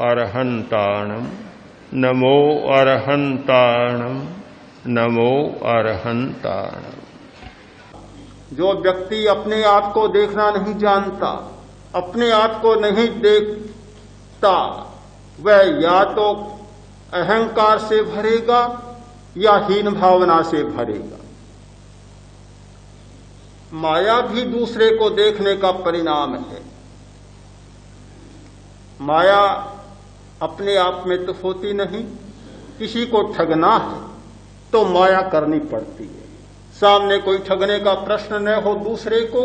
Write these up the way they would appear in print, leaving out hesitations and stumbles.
अरहन्ताणम् नमो अरहन्ताणम् नमो अरहन्ताणम्। जो व्यक्ति अपने आप को देखना नहीं जानता, अपने आप को नहीं देखता, वह या तो अहंकार से भरेगा या हीन भावना से भरेगा। माया भी दूसरे को देखने का परिणाम है। माया अपने आप में तो होती नहीं, किसी को ठगना है तो माया करनी पड़ती है। सामने कोई ठगने का प्रश्न न हो दूसरे को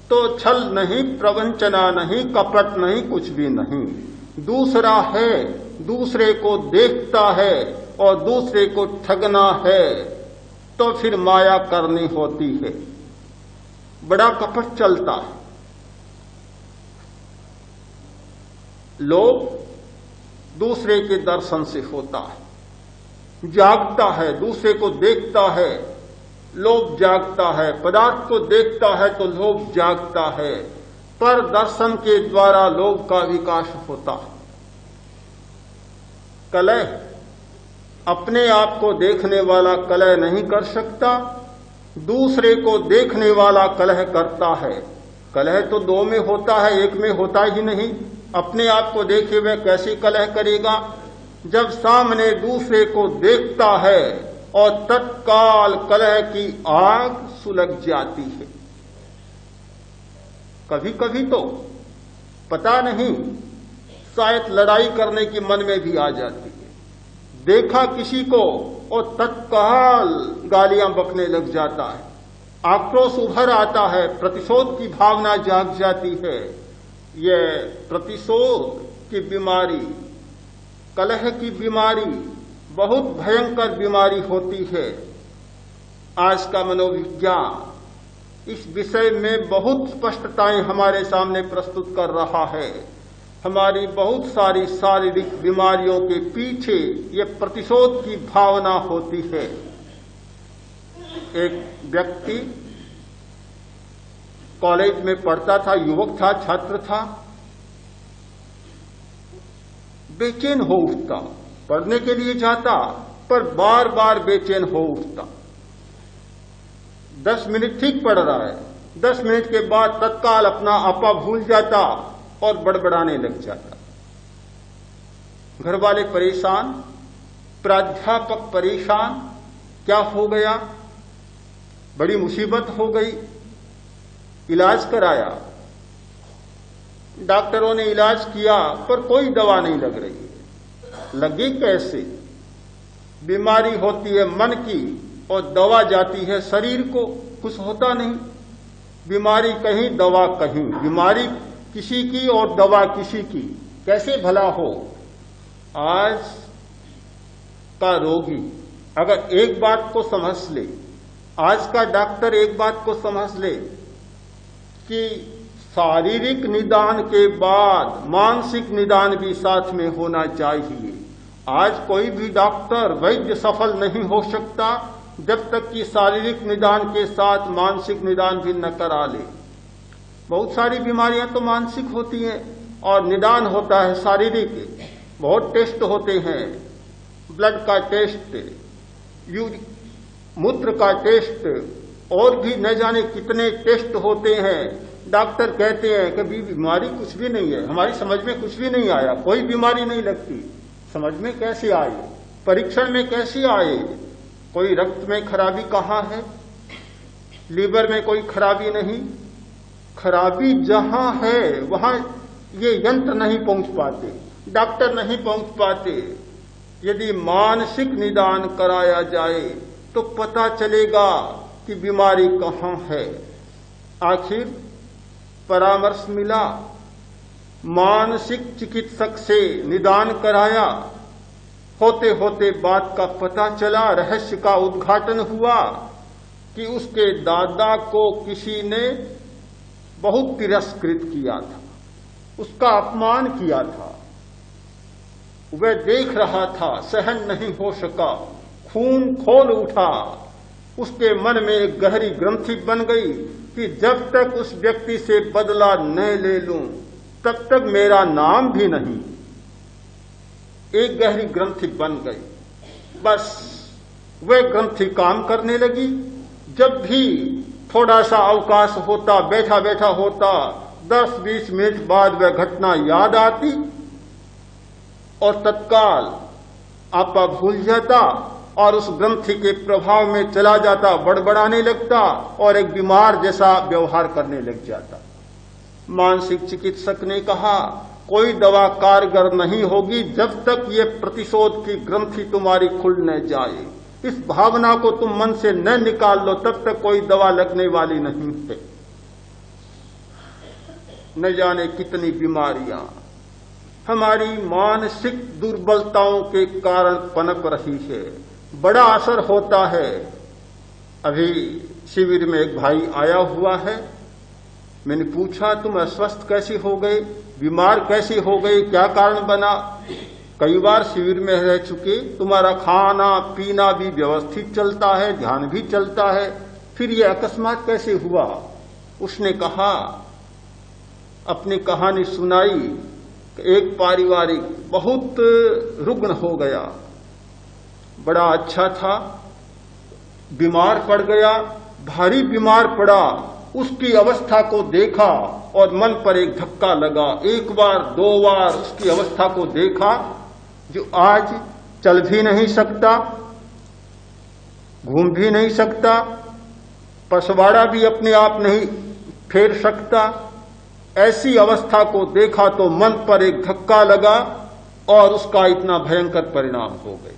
तो छल नहीं, प्रवंचना नहीं, कपट नहीं, कुछ भी नहीं। दूसरा है, दूसरे को देखता है और दूसरे को ठगना है तो फिर माया करनी होती है। बड़ा कपट चलता है। लोभ दूसरे के दर्शन से होता है, जागता है, दूसरे को देखता है, लोभ जागता है। पदार्थ को देखता है तो लोभ जागता है, पर दर्शन के द्वारा लोभ का विकास होता है। कलह अपने आप को देखने वाला कलह नहीं कर सकता, दूसरे को देखने वाला कलह करता है। कलह तो दो में होता है, एक में होता ही नहीं। अपने आप को देखे वह कैसे कलह करेगा? जब सामने दूसरे को देखता है और तत्काल कलह की आग सुलग जाती है। कभी कभी तो पता नहीं, शायद लड़ाई करने की मन में भी आ जाती है। देखा किसी को और तत्काल गालियां बकने लग जाता है, आक्रोश उभर आता है, प्रतिशोध की भावना जाग जाती है। यह प्रतिशोध की बीमारी, कलह की बीमारी बहुत भयंकर बीमारी होती है। आज का मनोविज्ञान इस विषय में बहुत स्पष्टताएं हमारे सामने प्रस्तुत कर रहा है। हमारी बहुत सारी शारीरिक बीमारियों के पीछे ये प्रतिशोध की भावना होती है। एक व्यक्ति कॉलेज में पढ़ता था, युवक था, छात्र था, बेचैन हो उठता, पढ़ने के लिए जाता पर बार बार बेचैन हो उठता। 10 मिनट ठीक पढ़ रहा है, 10 मिनट के बाद तत्काल अपना आपा भूल जाता और बड़बड़ाने लग जाता। घर वाले परेशान, प्राध्यापक परेशान, क्या हो गया? बड़ी मुसीबत हो गई। इलाज कराया, डॉक्टरों ने इलाज किया पर कोई दवा नहीं लग रही है। लगी कैसे? बीमारी होती है मन की और दवा जाती है शरीर को, कुछ होता नहीं। बीमारी कहीं, दवा कहीं। बीमारी किसी की और दवा किसी की, कैसे भला हो? आज का रोगी अगर एक बात को समझ ले, आज का डॉक्टर एक बात को समझ ले कि शारीरिक निदान के बाद मानसिक निदान भी साथ में होना चाहिए। आज कोई भी डॉक्टर, वैद्य सफल नहीं हो सकता जब तक कि शारीरिक निदान के साथ मानसिक निदान भी न करा ले। बहुत सारी बीमारियां तो मानसिक होती हैं और निदान होता है शारीरिक। बहुत टेस्ट होते हैं, ब्लड का टेस्ट, मूत्र का टेस्ट, और भी न जाने कितने टेस्ट होते हैं। डॉक्टर कहते हैं कि बीमारी कुछ भी नहीं है, हमारी समझ में कुछ भी नहीं आया, कोई बीमारी नहीं लगती। समझ में कैसे आए? परीक्षण में कैसे आए? कोई रक्त में खराबी कहाँ है? लीवर में कोई खराबी नहीं। खराबी जहां है वहां ये यंत्र नहीं पहुंच पाते, डॉक्टर नहीं पहुंच पाते। यदि मानसिक निदान कराया जाए तो पता चलेगा कि बीमारी कहां है। आखिर परामर्श मिला, मानसिक चिकित्सक से निदान कराया, होते होते बात का पता चला, रहस्य का उद्घाटन हुआ कि उसके दादा को किसी ने बहुत तिरस्कृत किया था, उसका अपमान किया था। वह देख रहा था, सहन नहीं हो सका, खून खोल उठा। उसके मन में एक गहरी ग्रंथि बन गई कि जब तक उस व्यक्ति से बदला न ले लूं तब तक मेरा नाम भी नहीं। एक गहरी ग्रंथि बन गई। बस वह ग्रंथि काम करने लगी। जब भी थोड़ा सा अवकाश होता, बैठा बैठा होता, 10-20 मिनट बाद वह घटना याद आती और तत्काल आपा भूल जाता और उस ग्रंथि के प्रभाव में चला जाता, बड़बड़ाने लगता और एक बीमार जैसा व्यवहार करने लग जाता। मानसिक चिकित्सक ने कहा, कोई दवा कारगर नहीं होगी जब तक ये प्रतिशोध की ग्रंथि तुम्हारी खुल न जाए। इस भावना को तुम मन से न निकाल लो तब तक कोई दवा लगने वाली नहीं है। न जाने कितनी बीमारियां हमारी मानसिक दुर्बलताओं के कारण पनप रही है, बड़ा असर होता है। अभी शिविर में एक भाई आया हुआ है, मैंने पूछा तुम अस्वस्थ कैसी हो गए, बीमार कैसी हो गई, क्या कारण बना? कई बार शिविर में रह चुके, तुम्हारा खाना पीना भी व्यवस्थित चलता है, ध्यान भी चलता है, फिर ये अकस्मात कैसे हुआ? उसने कहा, अपनी कहानी सुनाई। एक पारिवारिक बहुत रुग्ण हो गया, बड़ा अच्छा था, बीमार पड़ गया, भारी बीमार पड़ा। उसकी अवस्था को देखा और मन पर एक धक्का लगा। एक बार 2 बार उसकी अवस्था को देखा, जो आज चल भी नहीं सकता, घूम भी नहीं सकता, पसवाड़ा भी अपने आप नहीं फेर सकता। ऐसी अवस्था को देखा तो मन पर एक धक्का लगा और उसका इतना भयंकर परिणाम हो गए।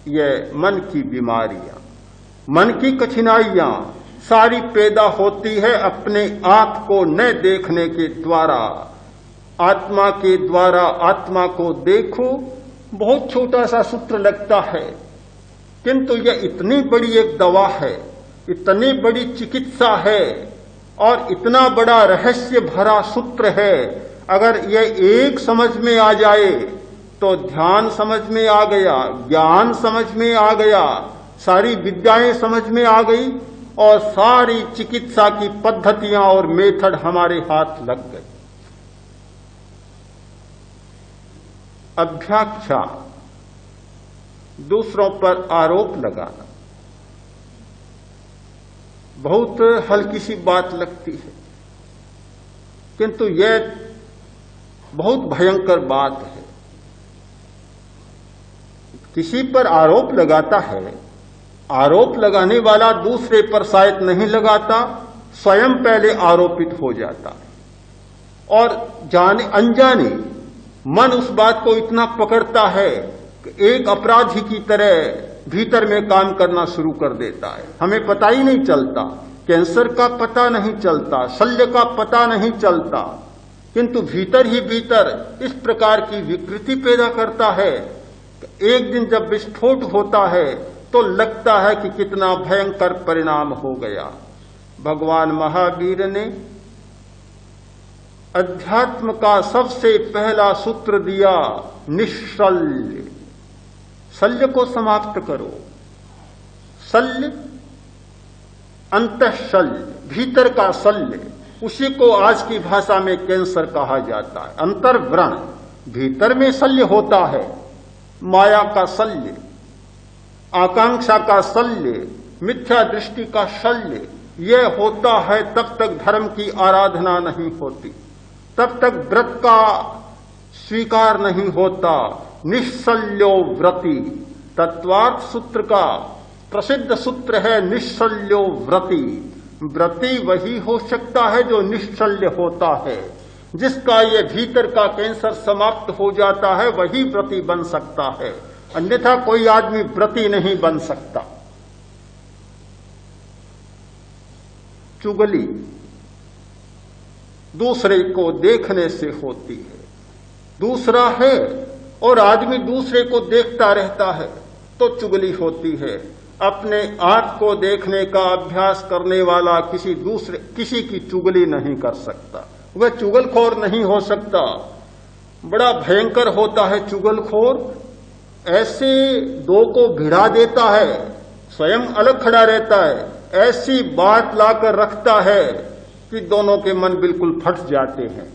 यह मन की बीमारियां, मन की कठिनाइयां सारी पैदा होती है अपने आप को न देखने के द्वारा। आत्मा के द्वारा आत्मा को देखो, बहुत छोटा सा सूत्र लगता है, किंतु यह इतनी बड़ी एक दवा है, इतनी बड़ी चिकित्सा है और इतना बड़ा रहस्य भरा सूत्र है। अगर यह एक समझ में आ जाए तो ध्यान समझ में आ गया, ज्ञान समझ में आ गया, सारी विद्याएं समझ में आ गई और सारी चिकित्सा की पद्धतियां और मेथड हमारे हाथ लग गए। अभ्याख्या, दूसरों पर आरोप लगाना, बहुत हल्की सी बात लगती है, किंतु यह बहुत भयंकर बात है। किसी पर आरोप लगाता है, आरोप लगाने वाला दूसरे पर शायद नहीं लगाता, स्वयं पहले आरोपित हो जाता और जाने अनजाने मन उस बात को इतना पकड़ता है कि एक अपराधी की तरह भीतर में काम करना शुरू कर देता है। हमें पता ही नहीं चलता, कैंसर का पता नहीं चलता, शल्य का पता नहीं चलता, किंतु भीतर ही भीतर इस प्रकार की विकृति पैदा करता है। एक दिन जब विस्फोट होता है तो लगता है कि कितना भयंकर परिणाम हो गया। भगवान महावीर ने अध्यात्म का सबसे पहला सूत्र दिया, निश्शल्य। शल्य को समाप्त करो। शल्य, अंतःशल्य, भीतर का शल्य, उसी को आज की भाषा में कैंसर कहा जाता है। अंतर्व्रण, भीतर में शल्य होता है, माया का शल्य, आकांक्षा का शल्य, मिथ्या दृष्टि का शल्य, यह होता है तब तक धर्म की आराधना नहीं होती, तब तक व्रत का स्वीकार नहीं होता। निश्शल्यो व्रति, तत्वार्थ सूत्र का प्रसिद्ध सूत्र है निश्शल्यो व्रति। व्रति वही हो सकता है जो निश्शल्य होता है, जिसका ये भीतर का कैंसर समाप्त हो जाता है, वही व्रति बन सकता है, अन्यथा कोई आदमी व्रति नहीं बन सकता। चुगली दूसरे को देखने से होती है, दूसरा है और आदमी दूसरे को देखता रहता है तो चुगली होती है। अपने आप को देखने का अभ्यास करने वाला किसी की चुगली नहीं कर सकता, वह चुगलखोर नहीं हो सकता। बड़ा भयंकर होता है चुगलखोर, ऐसे दो को भिड़ा देता है, स्वयं अलग खड़ा रहता है, ऐसी बात लाकर रखता है कि दोनों के मन बिल्कुल फट जाते हैं।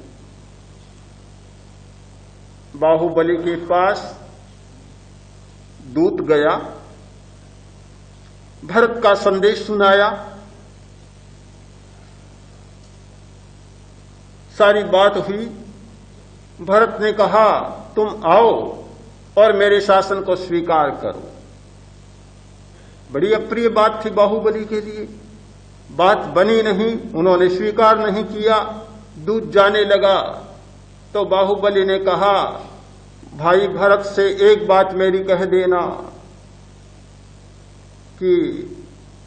बाहुबली के पास दूत गया, भरत का संदेश सुनाया, सारी बात हुई। भरत ने कहा तुम आओ और मेरे शासन को स्वीकार करो। बड़ी अप्रिय बात थी बाहुबली के लिए, बात बनी नहीं, उन्होंने स्वीकार नहीं किया। दूत जाने लगा तो बाहुबली ने कहा भाई भरत से एक बात मेरी कह देना कि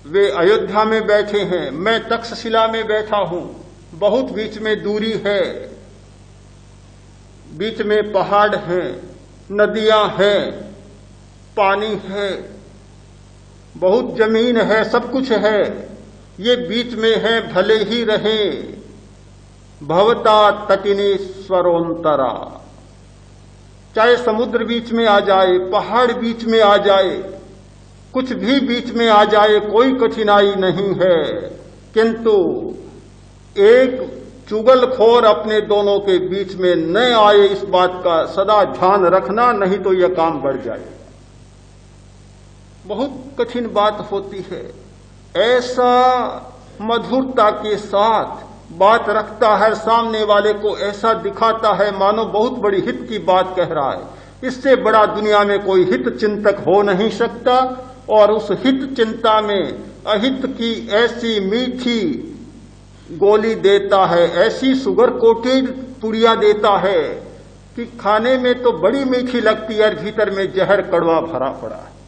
वे अयोध्या में बैठे हैं, मैं तक्षशिला में बैठा हूं, बहुत बीच में दूरी है, बीच में पहाड़ हैं, नदियां हैं, पानी है, बहुत जमीन है, सब कुछ है, ये बीच में है, भले ही रहे। भवता तटिनी स्वरोंतरा, चाहे समुद्र बीच में आ जाए, पहाड़ बीच में आ जाए, कुछ भी बीच में आ जाए, कोई कठिनाई नहीं है, किंतु एक चुगलखोर अपने दोनों के बीच में न आए, इस बात का सदा ध्यान रखना, नहीं तो यह काम बढ़ जाए। बहुत कठिन बात होती है। ऐसा मधुरता के साथ बात रखता है, सामने वाले को ऐसा दिखाता है मानो बहुत बड़ी हित की बात कह रहा है। इससे बड़ा दुनिया में कोई हित चिंतक हो नहीं सकता। और उस हित चिंता में अहित की ऐसी मीठी गोली देता है, ऐसी सुगर कोटेड पुड़िया देता है कि खाने में तो बड़ी मीठी लगती है, भीतर में जहर कड़वा भरा पड़ा है।